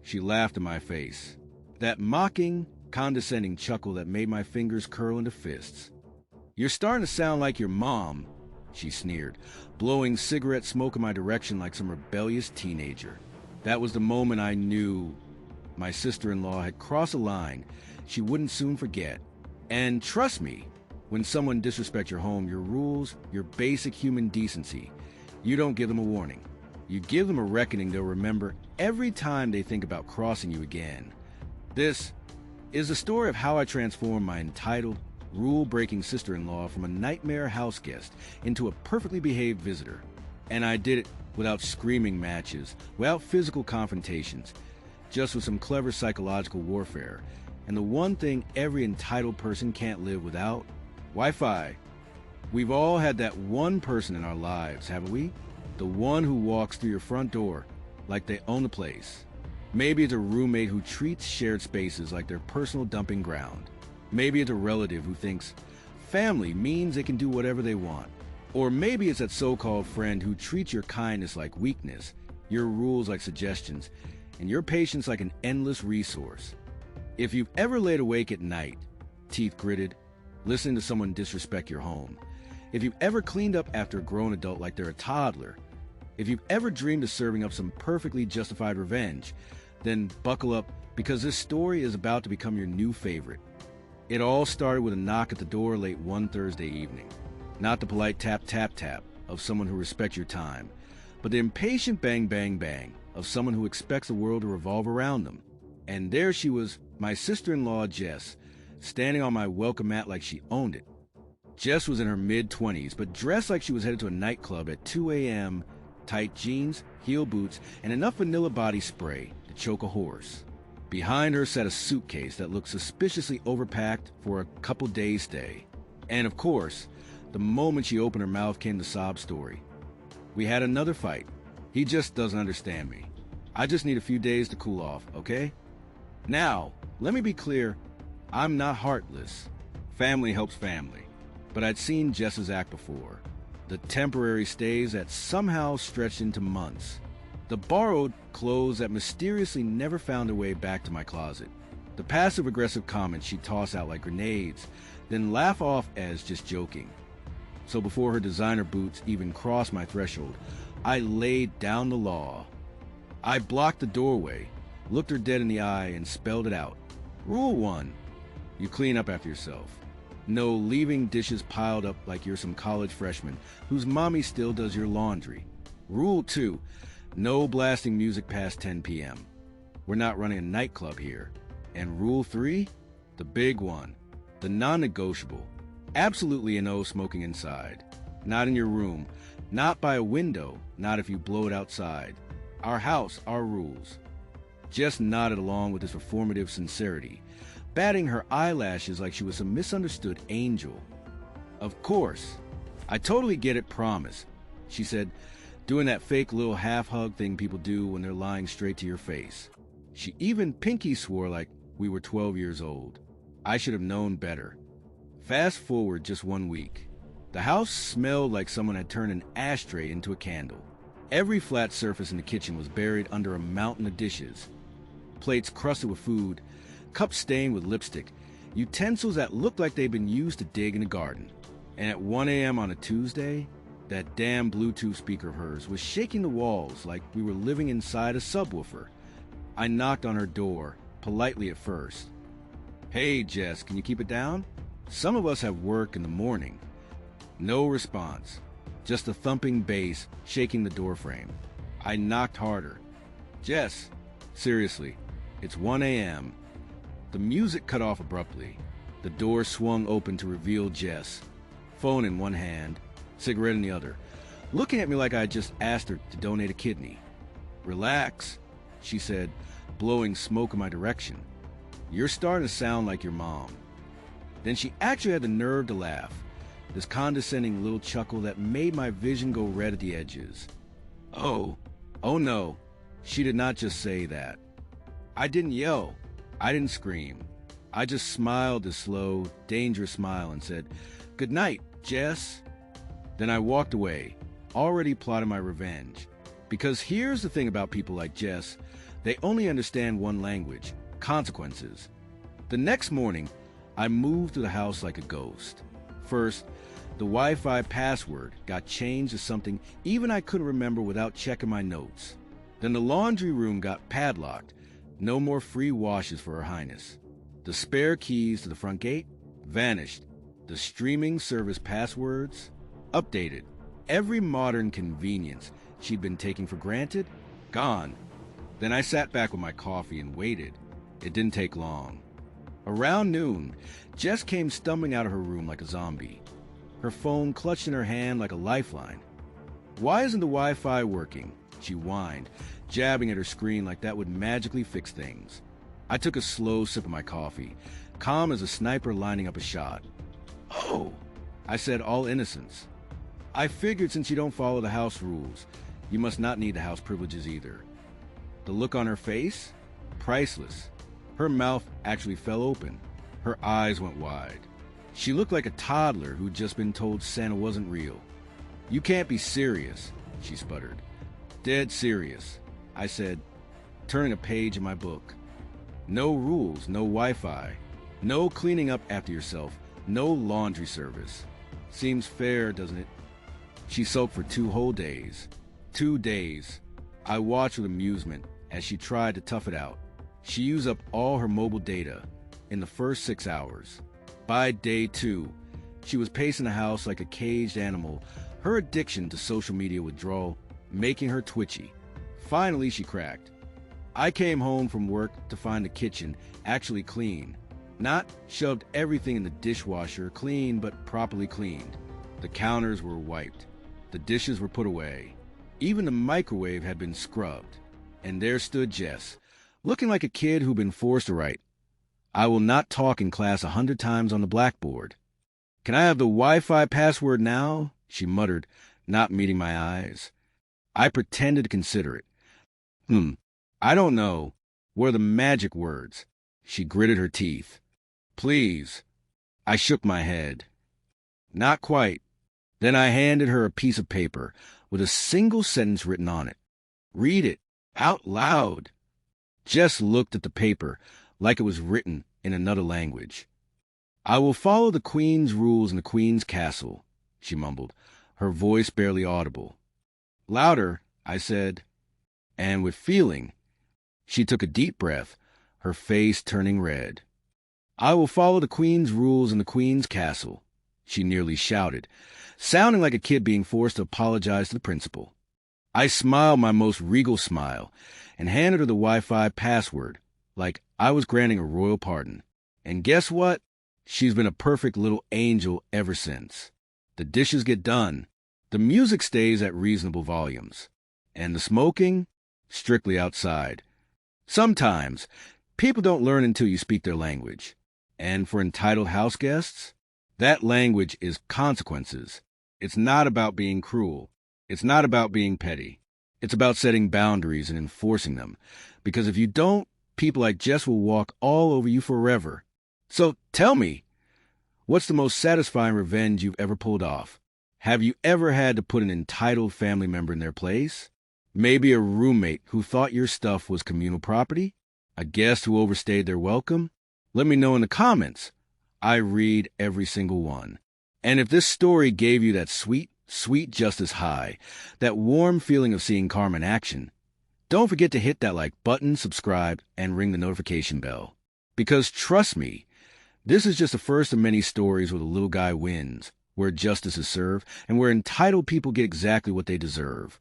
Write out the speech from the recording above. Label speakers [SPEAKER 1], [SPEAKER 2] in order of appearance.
[SPEAKER 1] She laughed in my face. That mocking, condescending chuckle that made my fingers curl into fists. "You're starting to sound like your mom," she sneered, blowing cigarette smoke in my direction like some rebellious teenager. That was the moment I knew my sister-in-law had crossed a line she wouldn't soon forget. And trust me, when someone disrespects your home, your rules, your basic human decency, you don't give them a warning. You give them a reckoning they'll remember every time they think about crossing you again. This is the story of how I transformed my entitled, rule-breaking sister-in-law from a nightmare house guest into a perfectly behaved visitor. And I did it without screaming matches, without physical confrontations, just with some clever psychological warfare. And the one thing every entitled person can't live without: Wi-Fi. We've all had that one person in our lives, haven't we? The one who walks through your front door like they own the place. Maybe it's a roommate who treats shared spaces like their personal dumping ground. Maybe it's a relative who thinks family means they can do whatever they want. Or maybe it's that so-called friend who treats your kindness like weakness, your rules like suggestions, and your patience like an endless resource. If you've ever laid awake at night, teeth gritted, listening to someone disrespect your home, if you've ever cleaned up after a grown adult like they're a toddler, if you've ever dreamed of serving up some perfectly justified revenge, then buckle up, because this story is about to become your new favorite. It all started with a knock at the door late one Thursday evening. Not the polite tap, tap, tap of someone who respects your time, but the impatient bang, bang, bang of someone who expects the world to revolve around them. And there she was, my sister-in-law, Jess, standing on my welcome mat like she owned it. Jess was in her mid-20s, but dressed like she was headed to a nightclub at 2 a.m., tight jeans, heel boots, and enough vanilla body spray to choke a horse. Behind her sat a suitcase that looked suspiciously overpacked for a couple days' stay. And of course, the moment she opened her mouth came the sob story. "We had another fight. He just doesn't understand me. I just need a few days to cool off, okay?" Now, let me be clear, I'm not heartless. Family helps family. But I'd seen Jess's act before. The temporary stays that somehow stretched into months. The borrowed clothes that mysteriously never found their way back to my closet. The passive-aggressive comments she'd toss out like grenades, then laugh off as just joking. So before her designer boots even crossed my threshold, I laid down the law. I blocked the doorway, looked her dead in the eye, and spelled it out. Rule 1, you clean up after yourself. No leaving dishes piled up like you're some college freshman whose mommy still does your laundry. Rule 2, no blasting music past 10 p.m. We're not running a nightclub here. And Rule 3, the big one, the non-negotiable, absolutely no smoking inside. Not in your room, not by a window, not if you blow it outside. Our house, our rules. Jess nodded along with this reformative sincerity, batting her eyelashes like she was a misunderstood angel. "Of course. I totally get it, promise," she said, doing that fake little half-hug thing people do when they're lying straight to your face. She even pinky swore like we were 12 years old. I should have known better. Fast forward just 1 week. The house smelled like someone had turned an ashtray into a candle. Every flat surface in the kitchen was buried under a mountain of dishes. Plates crusted with food, cups stained with lipstick, utensils that looked like they'd been used to dig in a garden. And at 1 a.m. on a Tuesday, that damn Bluetooth speaker of hers was shaking the walls like we were living inside a subwoofer. I knocked on her door, politely at first. "Hey, Jess, can you keep it down? Some of us have work in the morning." No response, just a thumping bass shaking the doorframe. I knocked harder. "Jess, seriously, it's 1 a.m. The music cut off abruptly. The door swung open to reveal Jess, phone in one hand, cigarette in the other, looking at me like I had just asked her to donate a kidney. "Relax," she said, blowing smoke in my direction. "You're starting to sound like your mom." Then she actually had the nerve to laugh, this condescending little chuckle that made my vision go red at the edges. Oh no, she did not just say that. I didn't yell. I didn't scream. I just smiled a slow, dangerous smile and said, "Good night, Jess." Then I walked away, already plotting my revenge. Because here's the thing about people like Jess, They only understand one language: consequences. The next morning, I moved through the house like a ghost. First, the Wi-Fi password got changed to something even I couldn't remember without checking my notes. Then the laundry room got padlocked. No more free washes for Her Highness. The spare keys to the front gate vanished. The streaming service passwords updated. Every modern convenience she'd been taking for granted, gone. Then I sat back with my coffee and waited. It didn't take long. Around noon, Jess came stumbling out of her room like a zombie. Her phone clutched in her hand like a lifeline. "Why isn't the Wi-Fi working?" she whined, jabbing at her screen like that would magically fix things. I took a slow sip of my coffee, calm as a sniper lining up a shot. "Oh," I said, all innocence. "I figured since you don't follow the house rules, you must not need the house privileges either." The look on her face? Priceless. Her mouth actually fell open. Her eyes went wide. She looked like a toddler who'd just been told Santa wasn't real. "You can't be serious," she sputtered. "Dead serious," I said, turning a page in my book. "No rules, no Wi-Fi, no cleaning up after yourself, no laundry service. Seems fair, doesn't it?" She sulked for 2 whole days. 2 days. I watched with amusement as she tried to tough it out. She used up all her mobile data in the first 6 hours. By day 2, she was pacing the house like a caged animal, her addiction to social media withdrawal making her twitchy. Finally, she cracked. I came home from work to find the kitchen actually clean. Not shoved everything in the dishwasher, clean but properly cleaned. The counters were wiped. The dishes were put away. Even the microwave had been scrubbed. And there stood Jess, looking like a kid who'd been forced to write, "I will not talk in class 100 times on the blackboard." "Can I have the Wi-Fi password now?" she muttered, not meeting my eyes. I pretended to consider it. I don't know. What are the magic words?" She gritted her teeth. "Please." I shook my head. "Not quite." Then I handed her a piece of paper with a single sentence written on it. "Read it out loud." Jess looked at the paper like it was written in another language. "I will follow the Queen's rules in the Queen's castle," she mumbled, her voice barely audible. "Louder," I said, and with feeling. She took a deep breath, her face turning red. "I will follow the Queen's rules in the Queen's castle," she nearly shouted, sounding like a kid being forced to apologize to the principal. I smiled my most regal smile and handed her the Wi-Fi password, like I was granting a royal pardon. And guess what? She's been a perfect little angel ever since. The dishes get done. The music stays at reasonable volumes. And the smoking? Strictly outside. Sometimes, people don't learn until you speak their language. And for entitled house guests, that language is consequences. It's not about being cruel. It's not about being petty. It's about setting boundaries and enforcing them. Because if you don't, people like Jess will walk all over you forever. So tell me, what's the most satisfying revenge you've ever pulled off? Have you ever had to put an entitled family member in their place? Maybe a roommate who thought your stuff was communal property? A guest who overstayed their welcome? Let me know in the comments. I read every single one. And if this story gave you that sweet, sweet justice high, that warm feeling of seeing karma in action, don't forget to hit that like button, subscribe, and ring the notification bell. Because trust me, this is just the first of many stories where the little guy wins, where justice is served, and where entitled people get exactly what they deserve.